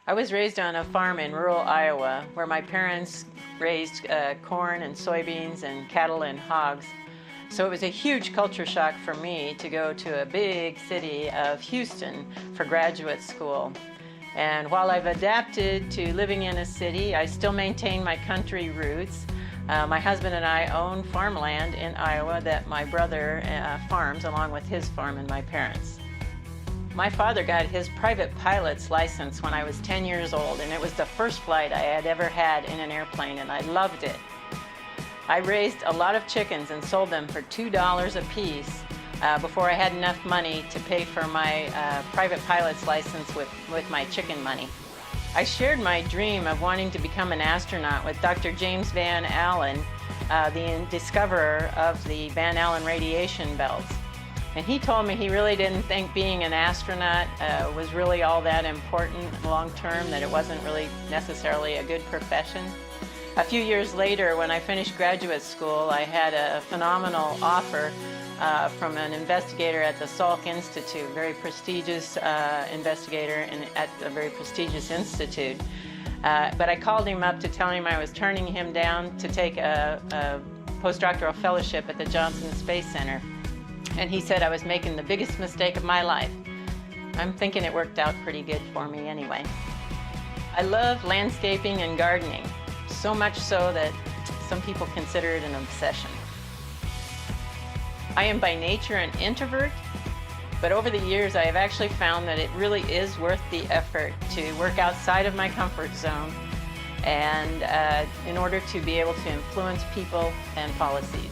I was raised on a farm in rural Iowa where my parents raised corn and soybeans and cattle and hogs. So it was a huge culture shock for me to go to a big city of Houston for graduate school. And while I've adapted to living in a city, I still maintain my country roots. My husband and I own farmland in Iowa that my brother farms along with his farm and my parents. My father got his private pilot's license when I was 10 years old, and it was the first flight I had ever had in an airplane, and I loved it. I raised a lot of chickens and sold them for $2 a piece before I had enough money to pay for my private pilot's license with my chicken money. I shared my dream of wanting to become an astronaut with Dr. James Van Allen, the discoverer of the Van Allen radiation belts. And he told me he really didn't think being an astronaut was really all that important long term, that it wasn't really necessarily a good profession. A few years later, when I finished graduate school, I had a phenomenal offer from an investigator at the Salk Institute, very prestigious investigator at a very prestigious institute. But I called him up to tell him I was turning him down to take a postdoctoral fellowship at the Johnson Space Center. And he said I was making the biggest mistake of my life. I'm thinking it worked out pretty good for me anyway. I love landscaping and gardening, so much so that some people consider it an obsession. I am by nature an introvert, but over the years I have actually found that it really is worth the effort to work outside of my comfort zone and in order to be able to influence people and policies.